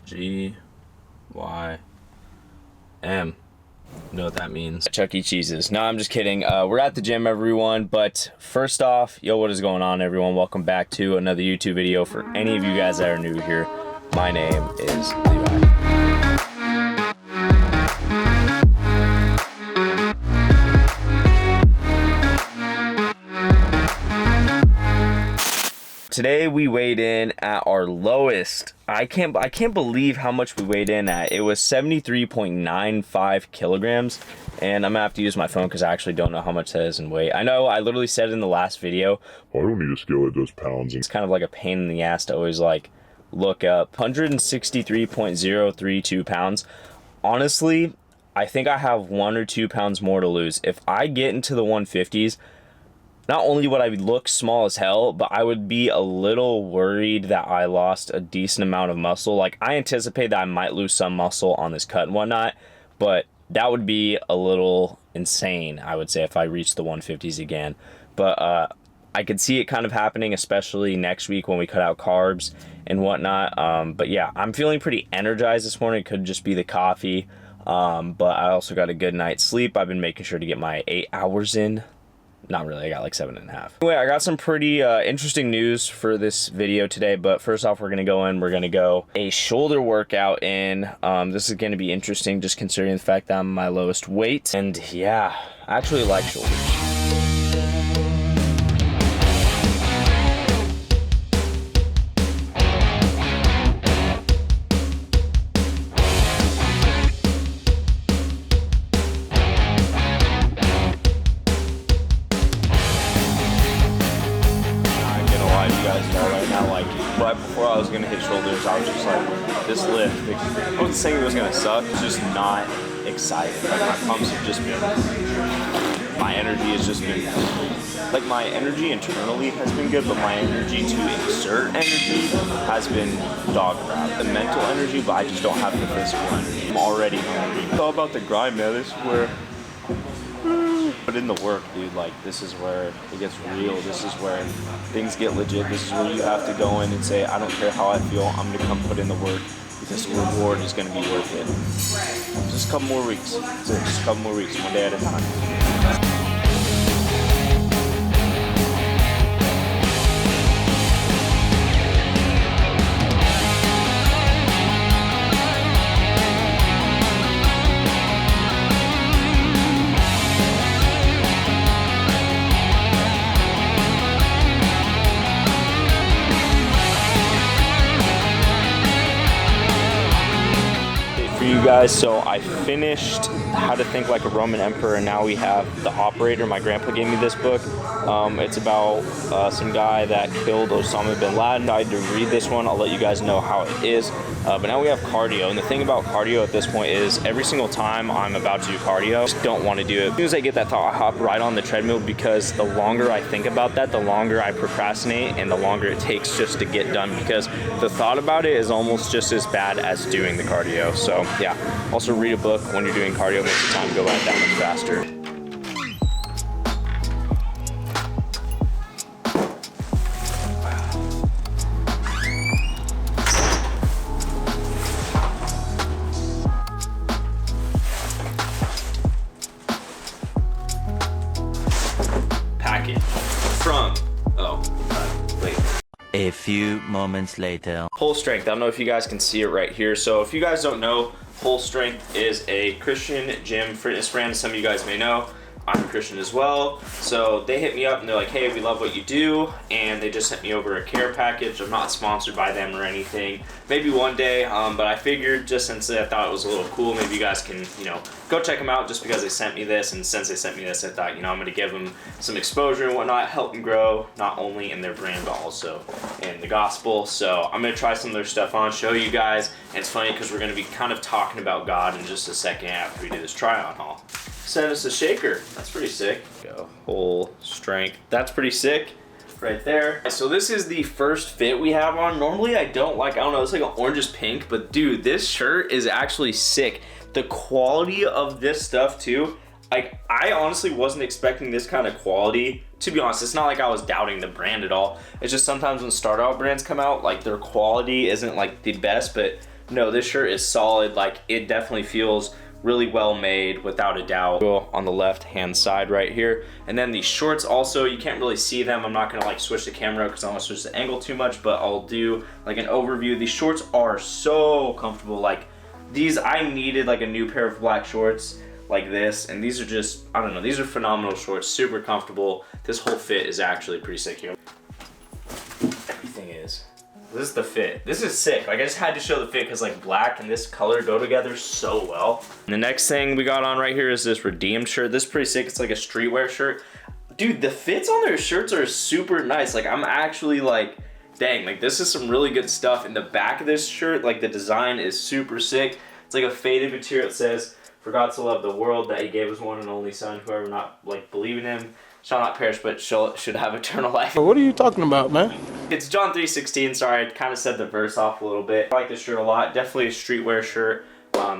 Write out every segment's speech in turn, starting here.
G Y M. You know what that means. Chuck E. Cheese's. No, I'm just kidding. We're at the gym, everyone. But first off, yo, what is going on, everyone? Welcome back to another YouTube video. For any of you guys that are new here, my name is Levi. Today we weighed in at our lowest. I can't believe how much we weighed in at. It was 73.95 kilograms. And I'm gonna have to use my phone because I actually don't know how much that is in weight. I know I literally said in the last video, I don't need a scale that does pounds. It's kind of like a pain in the ass to always like look up. 163.032 pounds. Honestly, I think I have 1 or 2 pounds more to lose. If I get into the 150s, not only would I look small as hell, but I would be a little worried that I lost a decent amount of muscle. Like, I anticipate that I might lose some muscle on this cut and whatnot, but that would be a little insane, I would say, if I reached the 150s again. But I could see it kind of happening, especially next week when we cut out carbs and whatnot. But yeah, I'm feeling pretty energized this morning. It could just be the coffee, but I also got a good night's sleep. I've been making sure to get my 8 hours in. Not really, I got like 7.5. Anyway, I got some pretty interesting news for this video today, but first off, we're gonna go a shoulder workout in. This is gonna be interesting just considering the fact that I'm my lowest weight. And yeah, I actually like shoulders. Right before I was gonna hit shoulders, I was just like, this lift, I wasn't saying it was gonna suck, it's just not excited. Like, my pumps have just been, my energy has just been, like, my energy internally has been good, but my energy to exert energy has been dog crap. The mental energy, but I just don't have the physical energy. I'm already hungry. It's all about the grind, man. This is where, put in the work, dude. Like, this is where it gets real. This is where things get legit. This is where you have to go in and say, I don't care how I feel, I'm gonna come put in the work because the reward is gonna be worth it. Just a couple more weeks. That's it. Just a couple more weeks, one day at a time. You guys, so I finished How to Think Like a Roman Emperor, and now we have The Operator. My grandpa gave me this book. It's about some guy that killed Osama bin Laden. I had to read this one. I'll let you guys know how it is. But now we have cardio, and the thing about cardio at this point is every single time I'm about to do cardio, I just don't want to do it. As soon as I get that thought, I hop right on the treadmill, because the longer I think about that, the longer I procrastinate and the longer it takes just to get done, because the thought about it is almost just as bad as doing the cardio. So yeah, also read a book when you're doing cardio, makes the time go by that much faster. A few moments later. Pull strength. I don't know if you guys can see it right here. So if you guys don't know, Pull Strength is a Christian gym fitness brand. Some of you guys may know. I'm a Christian as well. So they hit me up and they're like, hey, we love what you do. And they just sent me over a care package. I'm not sponsored by them or anything. Maybe one day, but I figured just since I thought it was a little cool, maybe you guys can, you know, go check them out just because they sent me this. And since they sent me this, I thought, you know, I'm going to give them some exposure and whatnot, help them grow, not only in their brand, but also in the gospel. So I'm going to try some of their stuff on, show you guys. And it's funny because we're going to be kind of talking about God in just a second after we do this try-on haul. Send us a shaker. That's pretty sick. Go Whole Strength. That's pretty sick. Right there. So this is the first fit we have on. Normally I don't know, it's like an orangish pink, but dude, this shirt is actually sick. The quality of this stuff too, like, I honestly wasn't expecting this kind of quality. To be honest, it's not like I was doubting the brand at all. It's just sometimes when start out brands come out, like, their quality isn't like the best, but no, this shirt is solid. Like, it definitely feels really well made, without a doubt. Go on the left hand side right here, and then these shorts also, you can't really see them. I'm not gonna like switch the camera because I don't want to switch the angle too much, but I'll do like an overview. These shorts are so comfortable. Like, these, I needed like a new pair of black shorts like this, and these are just, I don't know, these are phenomenal shorts, super comfortable. This whole fit is actually pretty sick here. Everything is. This is the fit. This is sick. Like, I just had to show the fit because like black and this color go together so well. And the next thing we got on right here is this redeemed shirt. This is pretty sick. It's like a streetwear shirt. Dude, the fits on their shirts are super nice. Like, I'm actually like, dang, like this is some really good stuff. In the back of this shirt, like the design is super sick. It's like a faded material. It says, "For God so loved the world that he gave his one and only son, whoever not like believe in him shall not perish but should have eternal life." What are you talking about, man? It's John 3:16. Sorry, I kind of said the verse off a little bit. I like this shirt a lot. Definitely a streetwear shirt.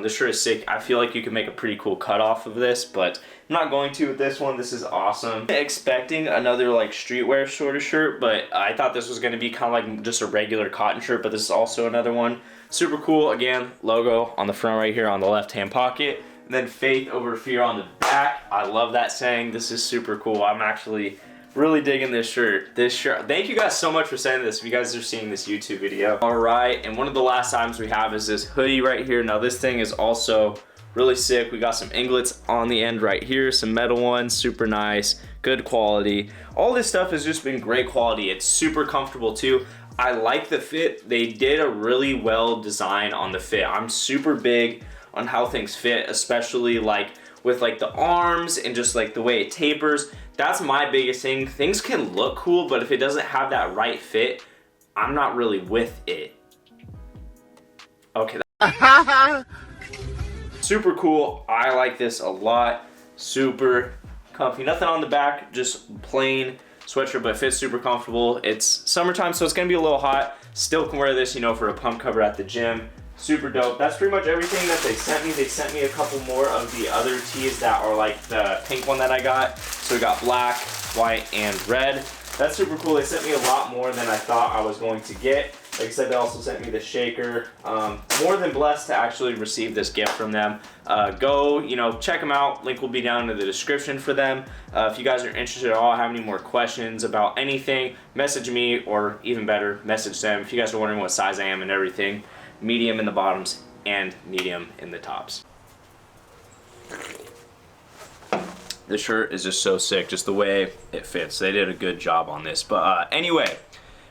This shirt is sick. I feel like you can make a pretty cool cut off of this, but I'm not going to with this one. This is awesome. Expecting another like streetwear sort of shirt, but I thought this was going to be kind of like just a regular cotton shirt, but this is also another one. Super cool. Again, logo on the front right here on the left hand pocket. And then faith over fear on the back. I love that saying. This is super cool. I'm actually really digging this shirt. Thank you guys so much for sending this, if you guys are seeing this YouTube video. All right, and one of the last items we have is this hoodie right here. Now this thing is also really sick. We got some inglets on the end right here, some metal ones, super nice, good quality. All this stuff has just been great quality. It's super comfortable too. I like the fit. They did a really well design on the fit. I'm super big on how things fit, especially like with like the arms and just like the way it tapers. That's my biggest thing. Things can look cool, but if it doesn't have that right fit, I'm not really with it. Okay. Super cool. I like this a lot. Super comfy. Nothing on the back, just plain sweatshirt, but it fits super comfortable. It's summertime, so it's gonna be a little hot. Still can wear this, you know, for a pump cover at the gym. Super dope. That's pretty much everything that they sent me. They sent me a couple more of the other tees that are like the pink one that I got. So we got black, white, and red. That's super cool. They sent me a lot more than I thought I was going to get. Like I said, they also sent me the shaker. More than blessed to actually receive this gift from them. Go, you know, check them out. Link will be down in the description for them. If you guys are interested at all, have any more questions about anything, message me, or even better, message them. If you guys are wondering what size I am and everything, medium in the bottoms and medium in the tops. This shirt is just so sick, just the way it fits. They did a good job on this. But anyway,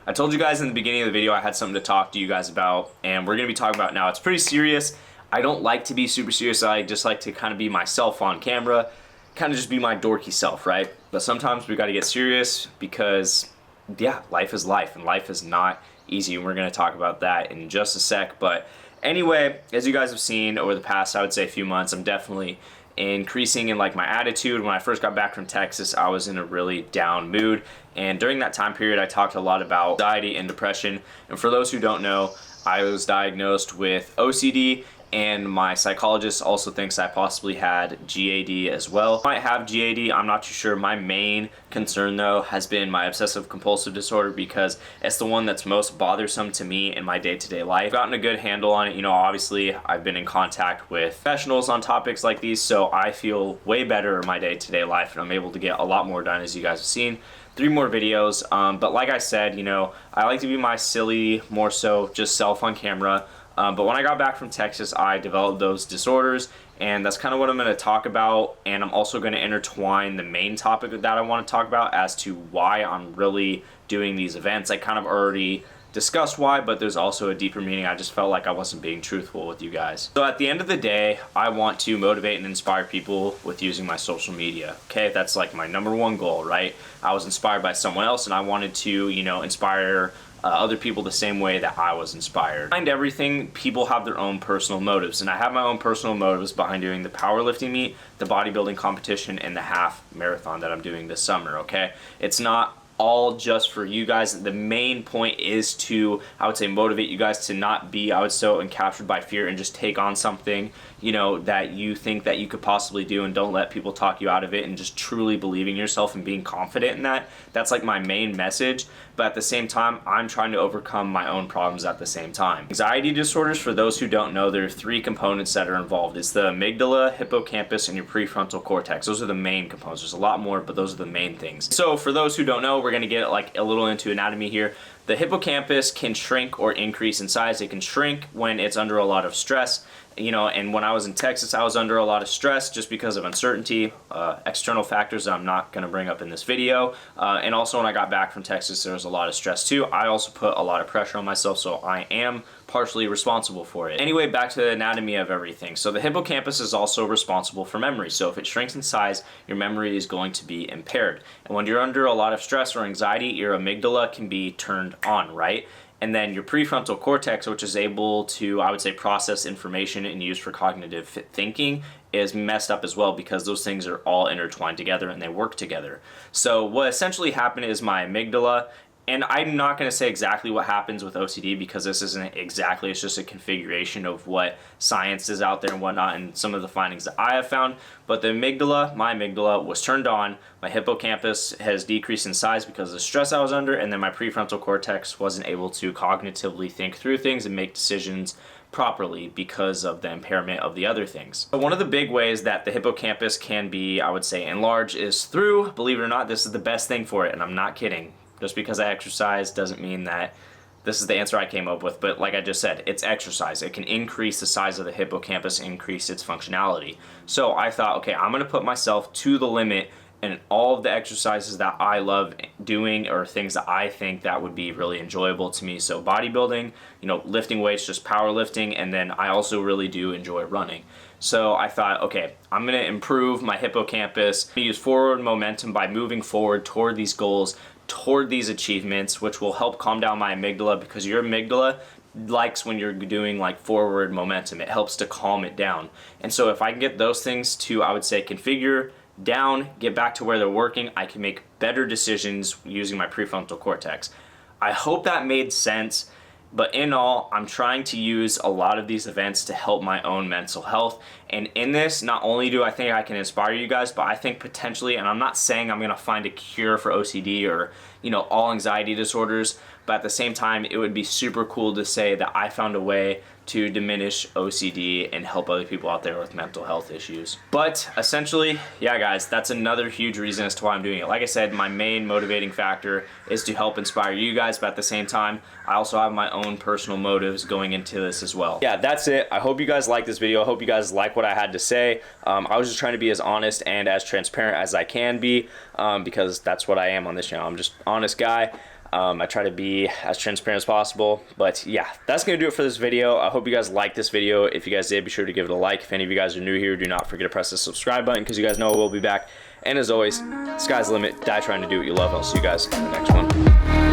I told you guys in the beginning of the video I had something to talk to you guys about, and we're gonna be talking about now. It's pretty serious. I don't like to be super serious. I just like to kind of be myself on camera, kind of just be my dorky self, right? But sometimes we gotta get serious because, yeah, life is life, and life is not easy, and we're going to talk about that in just a sec. But anyway, as you guys have seen over the past, I would say, few months, I'm definitely increasing in like my attitude. When I first got back from Texas, I was in a really down mood, and during that time period I talked a lot about anxiety and depression. And for those who don't know, I was diagnosed with OCD, and my psychologist also thinks I possibly had GAD as well. I might have GAD, I'm not too sure. My main concern though has been my obsessive compulsive disorder, because it's the one that's most bothersome to me in my day-to-day life. I've gotten a good handle on it. You know, obviously I've been in contact with professionals on topics like these, so I feel way better in my day-to-day life, and I'm able to get a lot more done, as you guys have seen. 3 more videos, but like I said, you know, I like to be my silly, more so just self on camera. But when I got back from Texas, I developed those disorders, and that's kind of what I'm going to talk about. And I'm also going to intertwine the main topic that I want to talk about as to why I'm really doing these events. I kind of already discussed why, but there's also a deeper meaning. I just felt like I wasn't being truthful with you guys. So at the end of the day, I want to motivate and inspire people with using my social media. Okay, that's like my #1 goal, right? I was inspired by someone else, and I wanted to, you know, inspire other people the same way that I was inspired. Behind everything, people have their own personal motives, and I have my own personal motives behind doing the powerlifting meet, the bodybuilding competition, and the half marathon that I'm doing this summer, okay? It's not all just for you guys. The main point is to, I would say, motivate you guys to not be, I would say, encaptured by fear and just take on something, you know, that you think that you could possibly do, and don't let people talk you out of it, and just truly believing yourself and being confident in that. That's like my main message. but at the same time, I'm trying to overcome my own problems at the same time. Anxiety disorders, for those who don't know, there are 3 components that are involved. It's the amygdala, hippocampus, and your prefrontal cortex. Those are the main components. There's a lot more, but those are the main things. So for those who don't know, we're gonna get like a little into anatomy here. The hippocampus can shrink or increase in size. It can shrink when it's under a lot of stress. You know, and when I was in Texas, I was under a lot of stress just because of uncertainty, external factors that I'm not going to bring up in this video. And also when I got back from Texas, there was a lot of stress too. I also put a lot of pressure on myself, so I am partially responsible for it. Anyway, back to the anatomy of everything. So the hippocampus is also responsible for memory. So if it shrinks in size, your memory is going to be impaired. And when you're under a lot of stress or anxiety, your amygdala can be turned on, right? And then your prefrontal cortex, which is able to, I would say, process information and use for cognitive thinking, is messed up as well because those things are all intertwined together and they work together. So what essentially happened is my amygdala, and I'm not going to say exactly what happens with OCD because this isn't exactly, it's just a configuration of what science is out there and whatnot and some of the findings that I have found. But the amygdala, my amygdala was turned on, my hippocampus has decreased in size because of the stress I was under, and then my prefrontal cortex wasn't able to cognitively think through things and make decisions properly because of the impairment of the other things. So one of the big ways that the hippocampus can be, I would say, enlarged is through, believe it or not, this is the best thing for it, and I'm not kidding. Just because I exercise doesn't mean that this is the answer I came up with, but like I just said, it's exercise. It can increase the size of the hippocampus, increase its functionality. So I thought, okay, I'm gonna put myself to the limit in all of the exercises that I love doing or things that I think that would be really enjoyable to me. So bodybuilding, you know, lifting weights, just powerlifting, and then I also really do enjoy running. So I thought, okay, I'm gonna improve my hippocampus, use forward momentum by moving forward toward these goals, toward these achievements, which will help calm down my amygdala because your amygdala likes when you're doing like forward momentum. It helps to calm it down. And so if I can get those things to, I would say, configure down, get back to where they're working, I can make better decisions using my prefrontal cortex. I hope that made sense. But in all, I'm trying to use a lot of these events to help my own mental health. And in this, not only do I think I can inspire you guys, but I think potentially, and I'm not saying I'm gonna find a cure for OCD or, you know, all anxiety disorders, but at the same time, it would be super cool to say that I found a way to diminish OCD and help other people out there with mental health issues. But essentially, yeah guys, that's another huge reason as to why I'm doing it. Like I said, my main motivating factor is to help inspire you guys, but at the same time, I also have my own personal motives going into this as well. Yeah, that's it. I hope you guys like this video. I hope you guys like what I had to say. I was just trying to be as honest and as transparent as I can be because that's what I am on this channel. I'm just an honest guy. I try to be as transparent as possible, but yeah, that's gonna do it for this video. I hope you guys liked this video. If you guys did, be sure to give it a like. If any of you guys are new here, do not forget to press the subscribe button because you guys know we'll be back. And as always, sky's the limit. Die trying to do what you love. I'll see you guys in the next one.